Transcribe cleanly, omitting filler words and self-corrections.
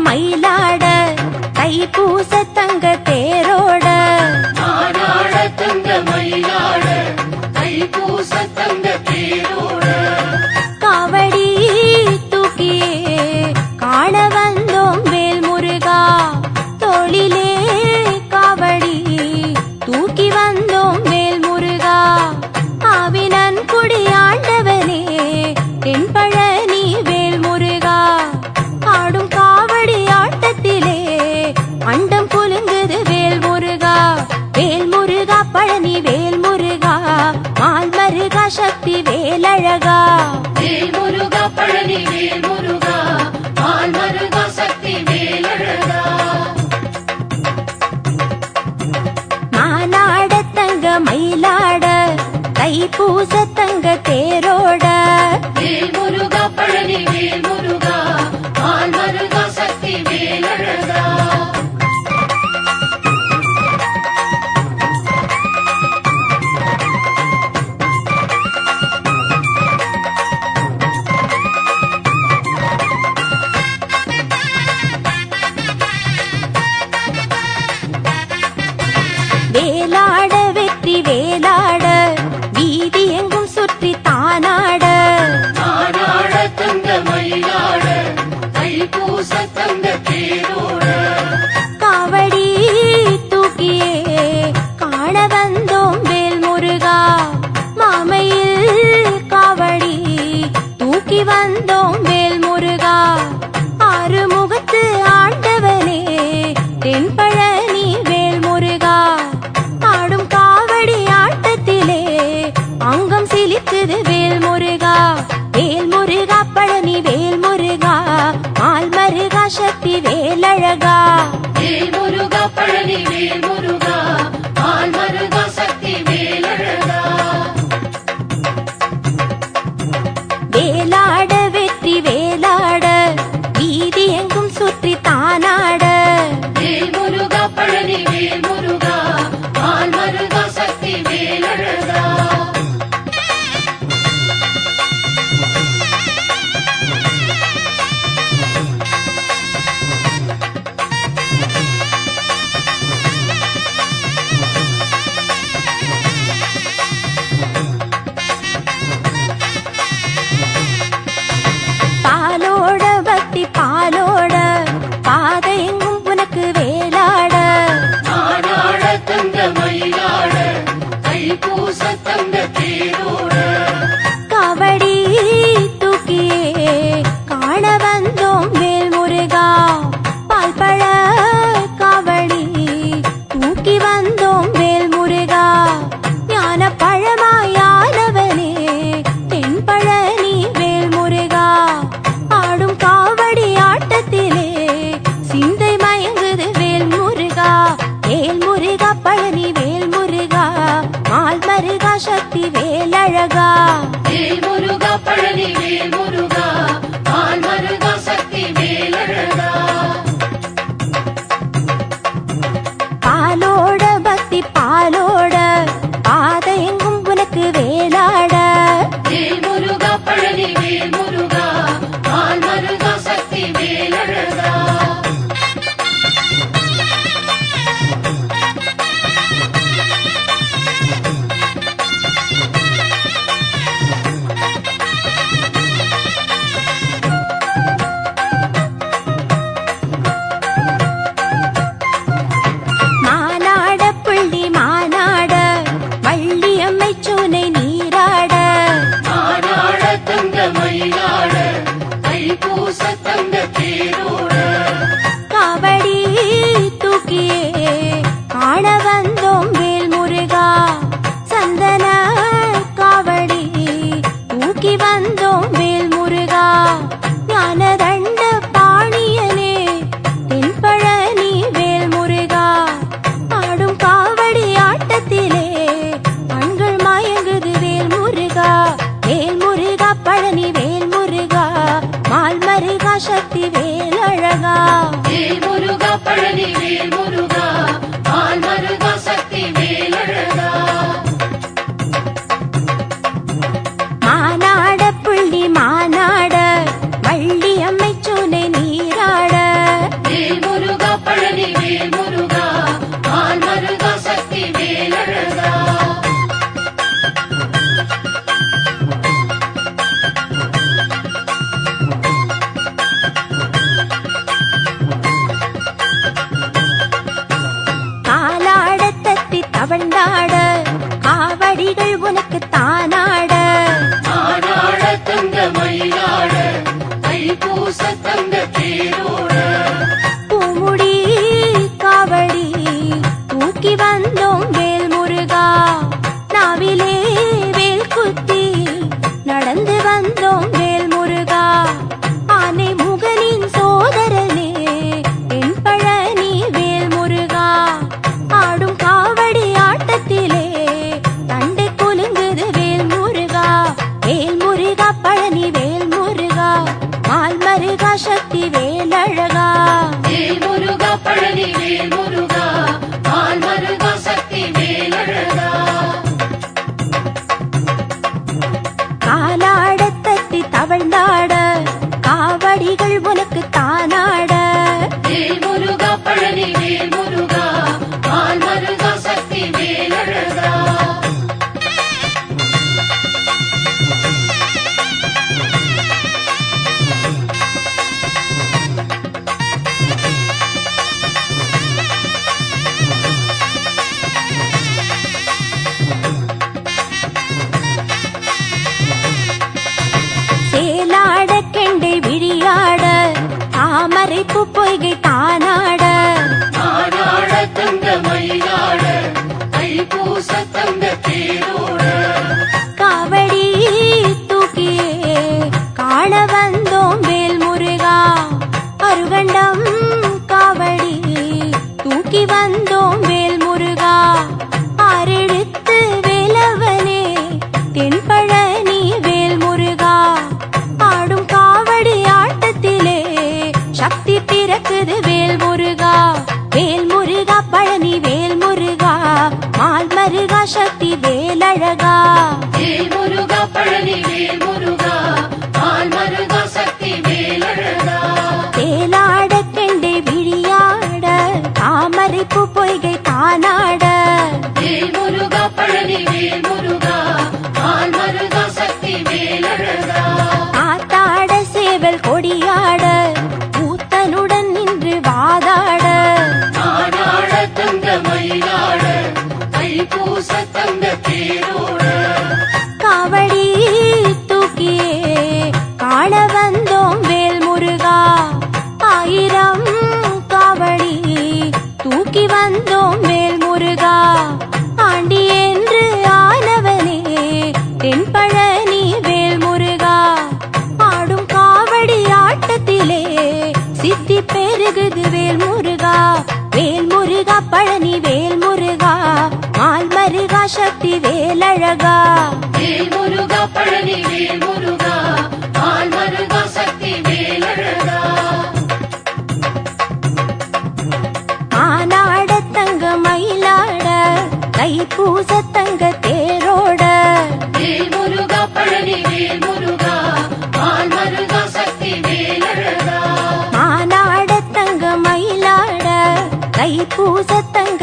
மயிலாட தைப்பூச தங்க தேரோட மானாட தங்க மயிலாட தைப்பூச தங்க தேரோட காவடி தூக்கியே காண வந்தோம் வேல் முருகா தோளிலே காவடி தூக்கி வந்தோம் வேல் முருகா ஆவினன் குடி ஆண்டவனே தென்பழனி வேல் முருகா ஆடும் காவடி ஆட்டத்திலே அண்டம் குலுங்குது வேல் முருகா பழனி வேல் முருகா மால் மருகா சக்தி வேலழகா வேல் முருகா பழனி வேல் முருகா மால் மருகா சக்தி வேலழகா மானாட தங்க மயிலாட தைப்பூச தங்க தேரோட வேல் முருகா பழனி வேல் முருகா மால் மருகா சக்தி வேலழகா வேலாட வெற்றி வேலாட வீதி எங்கும் சுற்றி தானாட மானாட தங்க மயிலாட தைப்பூச தங்க தேரோட காவடி தூக்கியே காண வந்தோம் வேல் முருகா மாமையில் காவடி தூக்கி வந்தோம் வேல் முருகா ஆறுமுகத்து ஆண்டவனே தென்பழனி வேல் முருகா ஆடும் காவடி ஆட்டத்திலே அங்கம் சிலிக்குது வேல் முருகா பழனி வேல் முருகா மால் மருகா சக்தி வேலழகா வேல் முருகா பழனி வேல் முருகா மால் மருகா சக்தி வேலழகா வேலாட வெற்றி வேலாட வீதி எங்கும் சுற்றி தானாட வேல் முருகா பழனி வேல் முருகா ஆள் மருகா சக்தி வேலழகா மானாட புள்ளி மானாட வள்ளி அம்மை சூனை நீராட வேல் முருகா பழனி வேல் முருகா ஆள் மருகா சக்தி வேலழகா காலாட தத்தி தவண்டாட காவடிகள் உனக்கு தானாட ஆனாட தங்க மயிலாட தைப்பூச தங்க தேரோட பூமுடி காவடி தூக்கி வந்தோம் வேல் முருகா நாவிலே வேல் குத்தி நடந்து வந்தோம் வேல் முருகா ஆனை முகனின் சோதரனே என் பழனி வேல் முருகா ஆடும் காவடி ஆட்டத்திலே தண்டை குலுங்குது வேல் முருகா பழனி வேல் முருகா மால் மருகா சக்தி வேலழகா வேல் முருகா பழனி வேல் முருகா ஆள் மருகா சக்தி வேலழகா காலாட தத்தி தவழ்ந்தாட காவடிகள் உனக்கு தானாட வேல் முருகா பழனி வேல் முருகா ஆள் மருகா சக்தி வேலழகா சேலாட கெண்டை விழியாட தாமரை பூ பொய்கை தானாட ஆனாட தங்க மயிலாட தைப்பூச தங்க தேரோட காவடி தூக்கியே காண வந்தோம் வேல் முருகா அருகண்டம் காவடி தூக்கி வந்தோம் வேல் முருகா ஆரெழுத்து வேலவனே தென்பழனி வேல் முருகா ஆடும் காவடி ஆட்டத்திலே சக்தி பிறக்குது வேல் முருகா பழனி வேல் முருகா மால் மருகா சக்தி வேலழகா வேல் முருகா பழனி வேல் முருகா ஆள் மருகா சக்தி வேலழகா தேலாட கெண்டை விழியாட தாமரை பூ பொய்கை தானாட வேல் முருகா பழனி வேல் முருகா ஆள் மருகா சக்தி வேலழகா ஆத்தாட சேவல் கொடியாட கூத்தனுடன் நின்று வாதாட ஆனாட தங்க மயிலாட தைப்பூச தங்க தேரோட காவடி தூக்கியே காண வந்தோம் வேல் முருகா ஆயிரம் காவடி தூக்கி வந்தோம் வேல் முருகா ஆண்டி என்று ஆனவனே தென்பழனி வேல் முருகா ஆடும் காவடி ஆட்டத்திலே சித்தி பெருகுது வேல் முருகா பழனி வேல் முருகா மால் மருகா சக்தி வேலழகா வேல் முருகா பழனி வேல் முருகா ஆள் மருகா சக்தி வேலழகா ஆனாட தங்க மயிலாட தைப்பூச தங்க தேரோட வேல் முருகா பழனி வேல் முருகா ஆள் மருகா சக்தி வேலழகா ஆனாட தங்க மயிலாட தைப்பூச தங்க